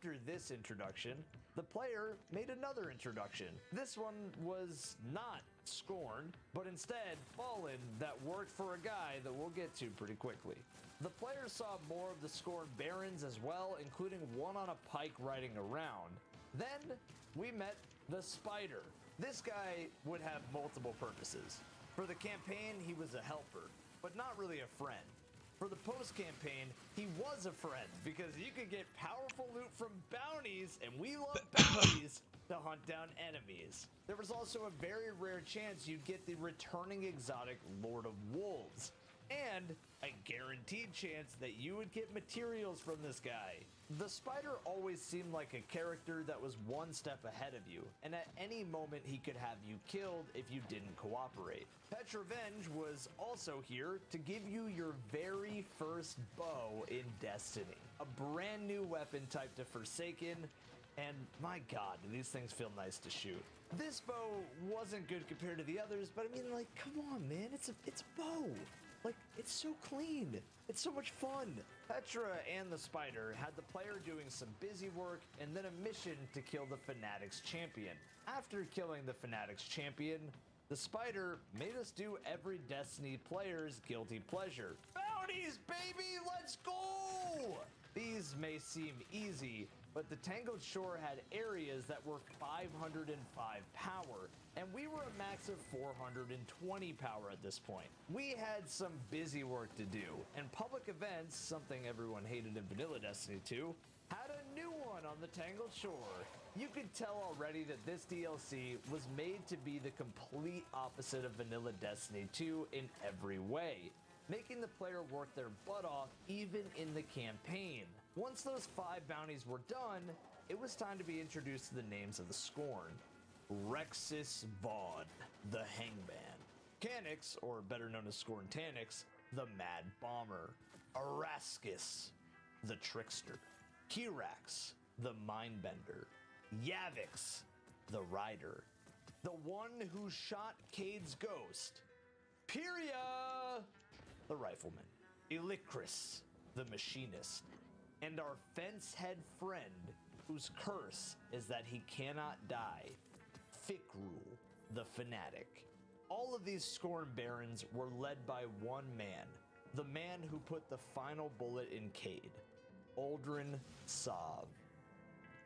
After this introduction, the player made another introduction. This one was not Scorn, but instead Fallen, that worked for a guy that we'll get to pretty quickly. The player saw more of the Scorn Barons as well, including one on a pike riding around. Then we met the Spider. This guy would have multiple purposes. For the campaign, he was a helper, but not really a friend. For the post-campaign, he was a friend because you could get powerful loot from bounties, and we love bounties, to hunt down enemies. There was also a very rare chance you'd get the returning exotic Lord of Wolves, and a guaranteed chance that you would get materials from this guy. The Spider always seemed like a character that was one step ahead of you, and at any moment he could have you killed if you didn't cooperate. Petrevenge was also here to give you your very first bow in Destiny. A brand new weapon type to Forsaken, and my god, do these things feel nice to shoot. This bow wasn't good compared to the others, but I mean, like, come on, man, it's a bow. Like, it's so clean. It's so much fun. Petra and the Spider had the player doing some busy work and then a mission to kill the Fanatics champion. After killing the Fanatics champion, the Spider made us do every Destiny player's guilty pleasure. Bounties, baby, let's go! These may seem easy, but the Tangled Shore had areas that were 505 power, and we were a max of 420 power at this point. We had some busy work to do, and public events, something everyone hated in Vanilla Destiny 2, had a new one on the Tangled Shore. You could tell already that this DLC was made to be the complete opposite of Vanilla Destiny 2 in every way, making the player work their butt off even in the campaign. Once those 5 bounties were done, it was time to be introduced to the names of the Scorn. Rexus Vaughn, the Hangman. Canix, or better known as Scorntanix, the Mad Bomber. Araskus, the Trickster. Kirax, the Mindbender. Yavix, the Rider. The one who shot Cade's ghost. Pyria, the Rifleman. Elicris, the Machinist. And our fence-head friend, whose curse is that he cannot die, Fikrul, the Fanatic. All of these Scorn Barons were led by one man, the man who put the final bullet in Cade, Uldren Sov.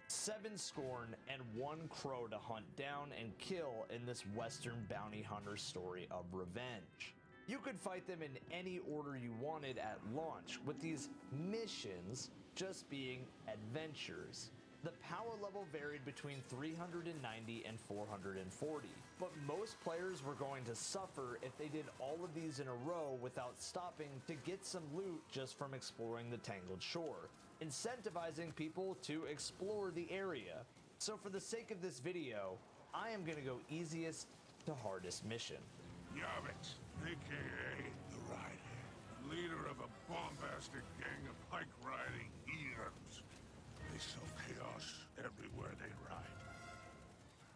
7 Scorn and 1 Crow to hunt down and kill in this Western bounty hunter story of revenge. You could fight them in any order you wanted at launch, with these missions just being adventures. The power level varied between 390 and 440, but most players were going to suffer if they did all of these in a row without stopping to get some loot just from exploring the Tangled Shore, incentivizing people to explore the area. So for the sake of this video, I am going to go easiest to hardest mission. Yavix, aka the Rider, leader of a bombastic gang of pike-riding Earms. They sow chaos everywhere they ride.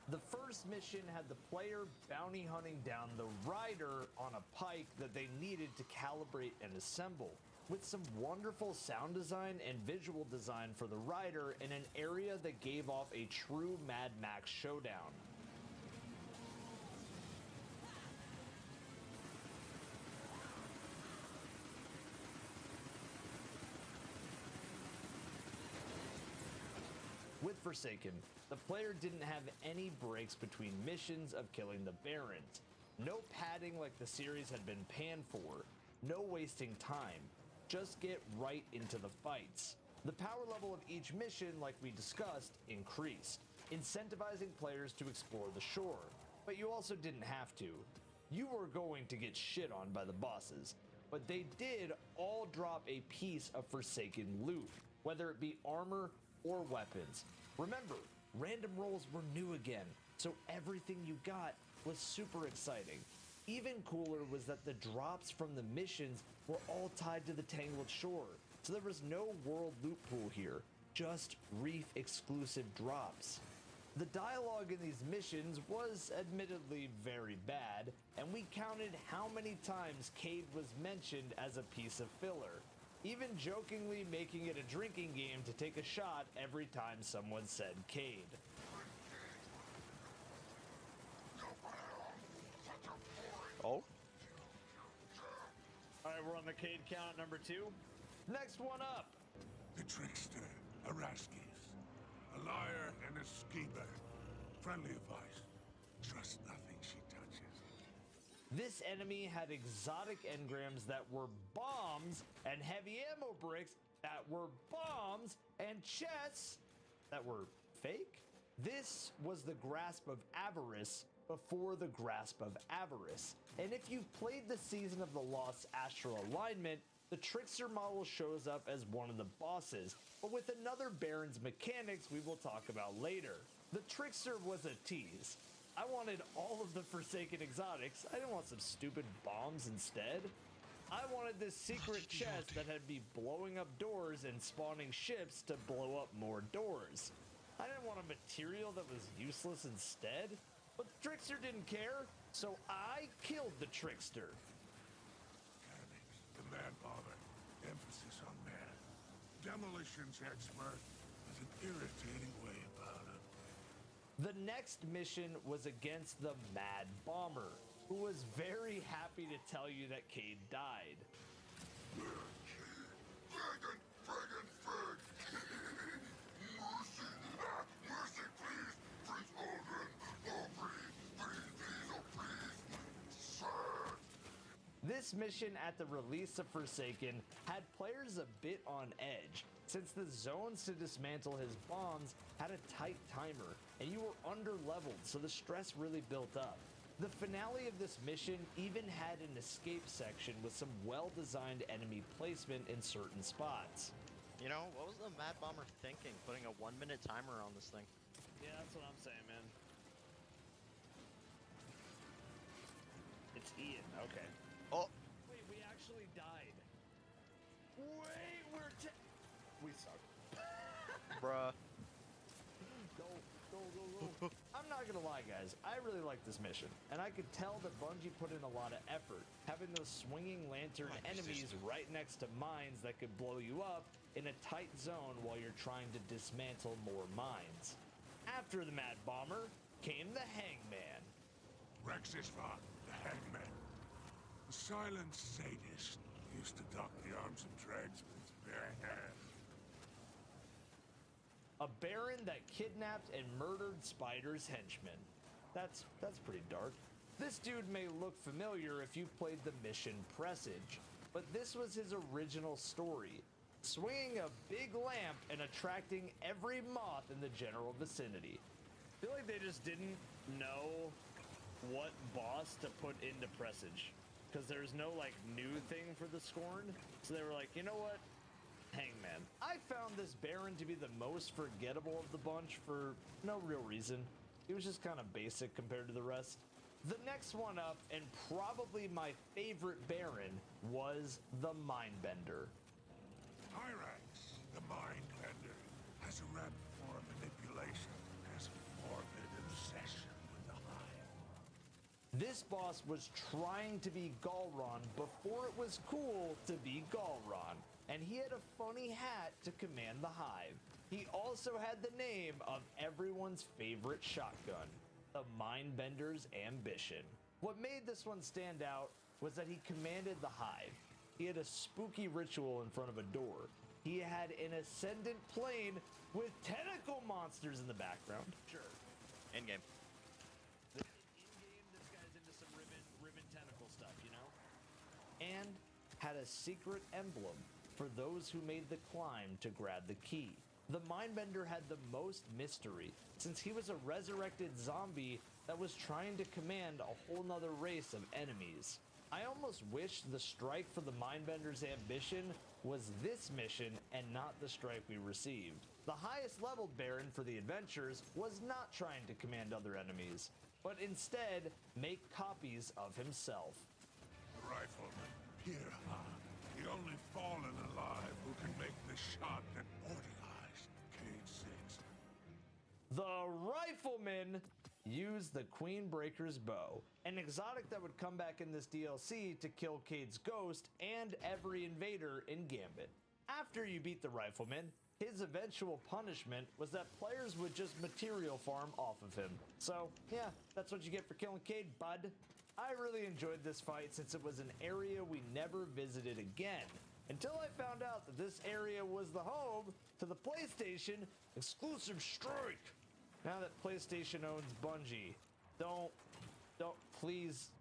The first mission had the player bounty hunting down the Rider on a pike that they needed to calibrate and assemble, with some wonderful sound design and visual design for the Rider in an area that gave off a true Mad Max showdown. With Forsaken, the player didn't have any breaks between missions of killing the Barons. No padding like the series had been panned for. No wasting time. Just get right into the fights. The power level of each mission, like we discussed, increased, incentivizing players to explore the shore. But you also didn't have to. You were going to get shit on by the bosses, but they did all drop a piece of Forsaken loot, whether it be armor or weapons. Remember, random rolls were new again, so everything you got was super exciting. Even cooler was that the drops from the missions were all tied to the Tangled Shore, so there was no world loot pool here, just Reef exclusive drops. The dialogue in these missions was admittedly very bad, and we counted how many times Cade was mentioned as a piece of filler. even jokingly making it a drinking game to take a shot every time someone said Cade. Oh? Alright, we're on the Cade count at number 2. Next one up. The trickster, Araskis. A liar and a schemer. Friendly advice. Trust nothing she touches. This enemy had exotic engrams that were bombs and heavy ammo bricks that were bombs and chests that were fake. This was the Grasp of Avarice before the Grasp of Avarice. And if you've played the Season of the Lost Astral Alignment, the Trickster model shows up as one of the bosses, but with another Baron's mechanics we will talk about later. The Trickster was a tease. I wanted all of the Forsaken exotics. I didn't want some stupid bombs instead. I wanted this secret chest that had me blowing up doors and spawning ships to blow up more doors. I didn't want a material that was useless instead, but the Trickster didn't care, so I killed the Trickster. Mechanics, the mad bomber. Emphasis on mad. Demolitions expert with an irritating way about him. The next mission was against the Mad Bomber, who was very happy to tell you that Cade died. This mission at the release of Forsaken had players a bit on edge, since the zones to dismantle his bombs had a tight timer, and you were under-leveled, so the stress really built up. The finale of this mission even had an escape section with some well-designed enemy placement in certain spots. You know, what was the Mad Bomber thinking, putting a 1-minute timer on this thing? Yeah, that's what I'm saying, man. It's Ian, okay. Oh! Wait, we actually died. Wait, we suck. Bruh. Go. I'm not gonna lie, guys. I really like this mission, and I could tell that Bungie put in a lot of effort, having those swinging lantern enemies right next to mines that could blow you up in a tight zone while you're trying to dismantle more mines. After the Mad Bomber came the Hangman. Rexisva, the hangman. The silent sadist used to dock the arms and dregs with his bare hands. A Baron that kidnapped and murdered Spider's henchmen. That's pretty dark. This dude may look familiar if you've played the mission Presage, but this was his original story. Swinging a big lamp and attracting every moth in the general vicinity. I feel like they just didn't know what boss to put into Presage, because there's no like new thing for the Scorn, so they were like, you know what? Hangman. I found this Baron to be the most forgettable of the bunch for no real reason. He was just kind of basic compared to the rest. The next one up, and probably my favorite Baron, was the Mindbender. Hyrax, the Mindbender, has a rep for manipulation, has a morbid obsession with the Hive. This boss was trying to be Galron before it was cool to be Galron, and he had a funny hat to command the Hive. He also had the name of everyone's favorite shotgun, the Mindbender's Ambition. What made this one stand out was that he commanded the Hive. He had a spooky ritual in front of a door. He had an ascendant plane with tentacle monsters in the background. Sure. In-game. In-game, this guy's into some ribbon tentacle stuff, you know? And had a secret emblem for those who made the climb to grab the key. The Mindbender had the most mystery, since he was a resurrected zombie that was trying to command a whole nother race of enemies. I almost wish the strike for the Mindbender's Ambition was this mission and not the strike we received. The highest leveled Baron for the adventures was not trying to command other enemies, but instead make copies of himself. The rifleman, Pirha, the only fallen alive who can make the shot that mortalized Cade 6. The Rifleman, use the Queenbreaker's bow, an exotic that would come back in this DLC to kill Cade's ghost and every invader in Gambit. After you beat the Rifleman, his eventual punishment was that players would just material farm off of him. So yeah, that's what you get for killing Cade, bud. I really enjoyed this fight since it was an area we never visited again, until I found out that this area was the home to the PlayStation exclusive Strike. Now that PlayStation owns Bungie, please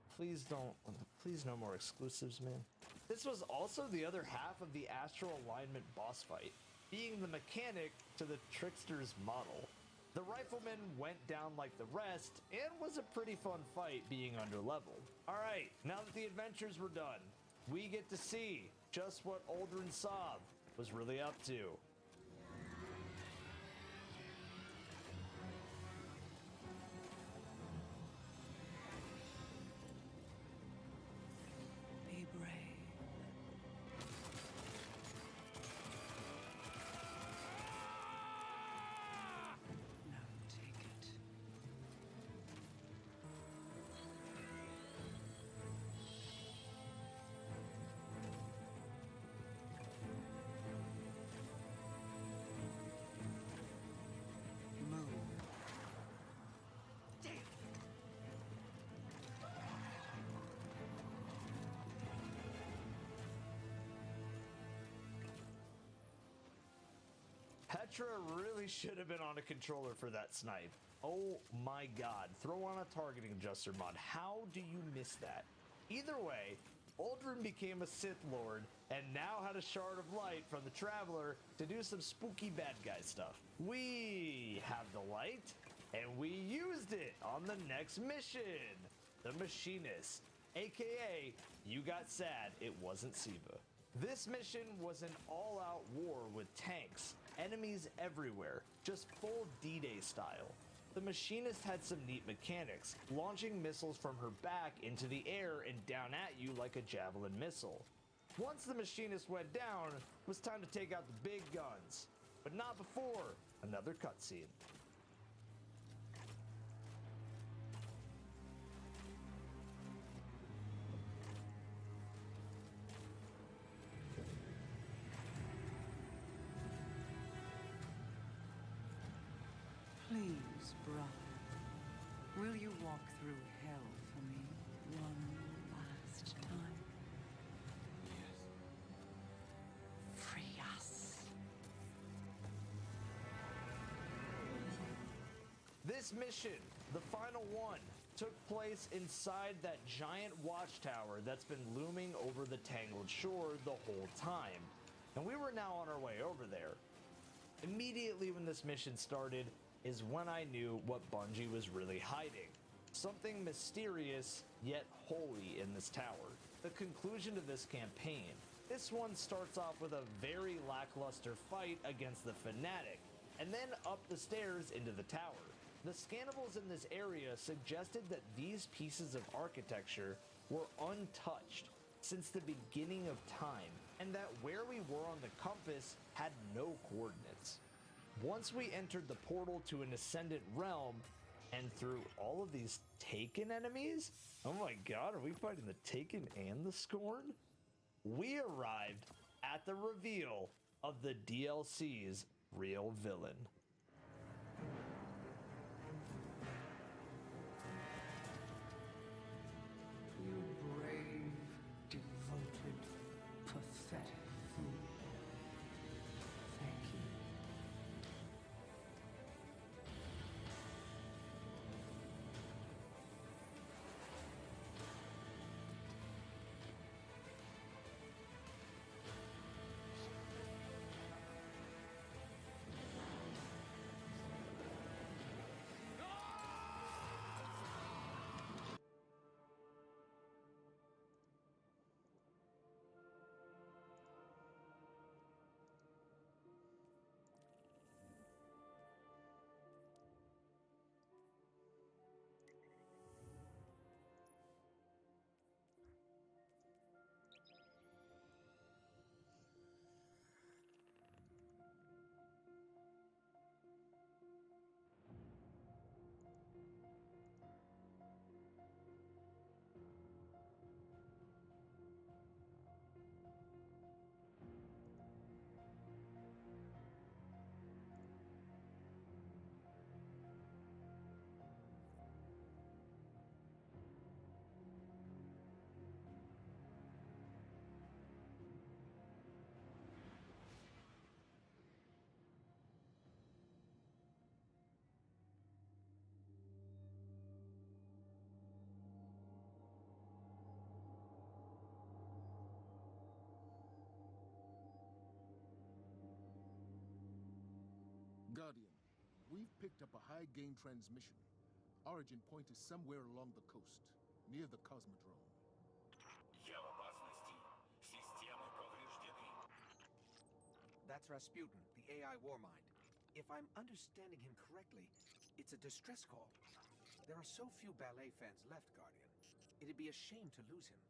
no more exclusives, man. This was also the other half of the Astral Alignment boss fight, being the mechanic to the Trickster's model. The Rifleman went down like the rest and was a pretty fun fight being underleveled. Alright, now that the adventures were done, we get to see just what Uldren Sov was really up to. Be brave. Now take it. Move. Damn. Petra really should have been on a controller for that snipe. Oh my god, throw on a targeting adjuster mod. How do you miss that? Either way, Uldren became a Sith Lord and now had a shard of light from the Traveler to do some spooky bad guy stuff. We have the light and we used it on the next mission. The Machinist, aka you got sad it wasn't Siva. This mission was an all-out war with tanks, enemies everywhere, just full D-Day style. The Machinist had some neat mechanics, launching missiles from her back into the air and down at you like a javelin missile. Once the Machinist went down, it was time to take out the big guns, but not before another cutscene. Please, brother, will you walk through hell for me one last time? Yes. Free us. This mission, the final one, took place inside that giant watchtower that's been looming over the Tangled Shore the whole time. And we were now on our way over there. Immediately when this mission started is when I knew what Bungie was really hiding. Something mysterious yet holy in this tower. The conclusion to this campaign. This one starts off with a very lackluster fight against the Fanatic, and then up the stairs into the tower. The scannables in this area suggested that these pieces of architecture were untouched since the beginning of time, and that where we were on the compass had no coordinates. Once we entered the portal to an Ascendant realm, and through all of these Taken enemies, oh my god, are we fighting the Taken and the Scorn? We arrived at the reveal of the DLC's real villain. You brave, devoted, pathetic fool. Thank you. Guardian, we've picked up a high-gain transmission. Origin point is somewhere along the coast, near the Cosmodrome. That's Rasputin, the AI Warmind. If I'm understanding him correctly, it's a distress call. There are so few ballet fans left, Guardian. It'd be a shame to lose him.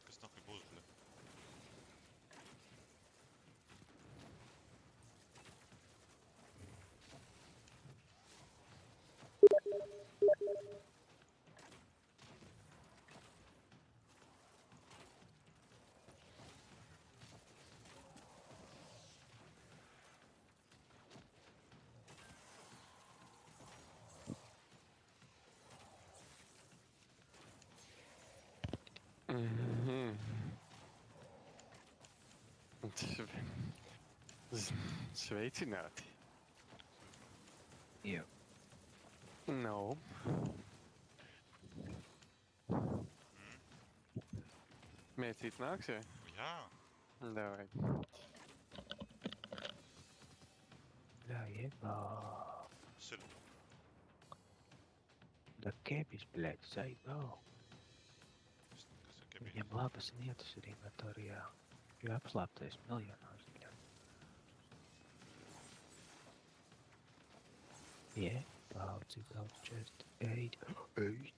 Kas nahku puus, bля? Sveicināti. Jā. No. Mēcīt nāks, vai? Jā. Davai. لا يبا Sird. ده كابس بلاد سايبه Kas ir kebīte? viņam labas lietas ir inventarijā, jo apslāptais miljonārs. Jebā, cik daudz čest. Ej,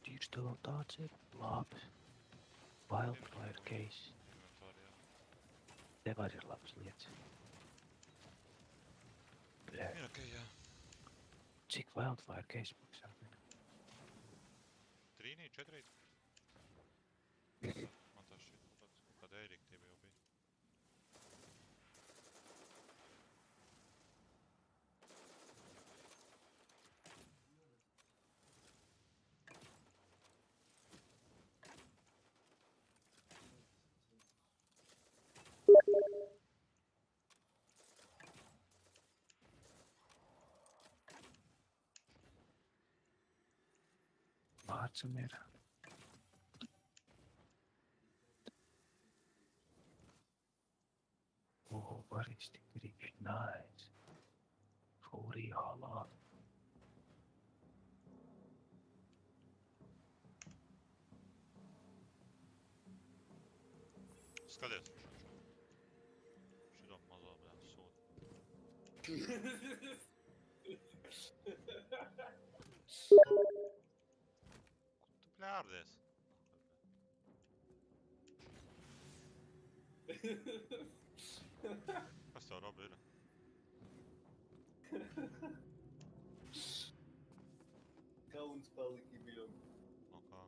tīrs tev vēl tāds ir labs. Wildfire case. Inventārijā. Tev arī ir labas lietas. Bļē, Ir ok, jā. cik Wildfire case maksā? Trīnī, 4. Man tas šķiet kaut kāda ēriktība jau bija. Vārdsam ir. Oh, what is the grip? Nice. Fury halā. Skaties. Šito mazo, bļā, sūdu. Tu bļārdies. Kas tev, Robi, ir? Kauns palika bijām. No kā?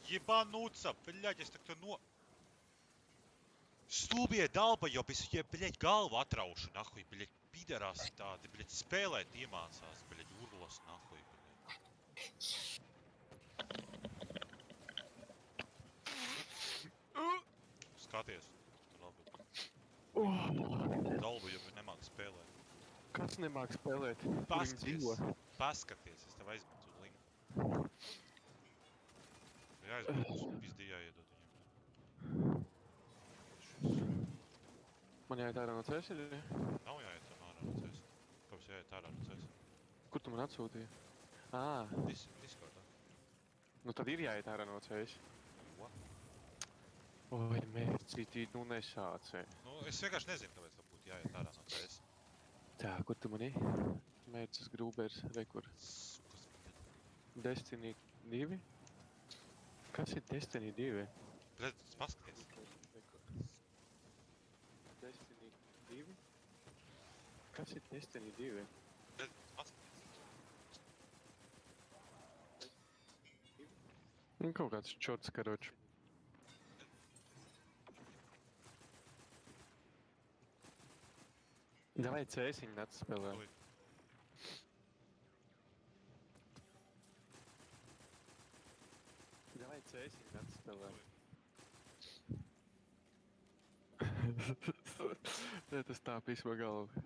Ебануться, блядь, es tak no... Stulbie dalbajobi, es viņai, блядь, galvu atraušu, nahuj, блядь, piderās tādi, блядь, spēlēt iemācās, блядь, urlos, nahuj, блядь. Skaties, labi. Dalbajobi nemāk spēlēt. Kas nemāk spēlēt? Kur viņi Paskaties, dzīvo? paskaties, es tev aizmetu linku. Ja aizmetu, pizdi jāiedod viņam. Man jāiet ārā no cēsiļa? Nav jāiet tam ārā no cēs. Kāpēc jāiet ārā no cēs? Kur tu man atsūtīji? Ā, Discordā. nu tad ir jāiet ārā no cēsiļa. Jo? Oi, mērcītī, nu nesācē. Nu, es vienkārši nezinu, kāpēc tā būtu jāiet ārā no cēs. Tā, kur tu mani? Mērcis Grūbers, rekur. Sukas, blядь. Destiny 2? Kas ir Destiny 2? Blядь, paskaties. Destiny 2? Kas ir Destiny 2? Blядь, paskaties. Nu, kaut kāds čorts, karoči. Davai cēsiņu atspēlē. Tūlīt. Davai cēsiņu atspēlē. Tas tā pīsma galva.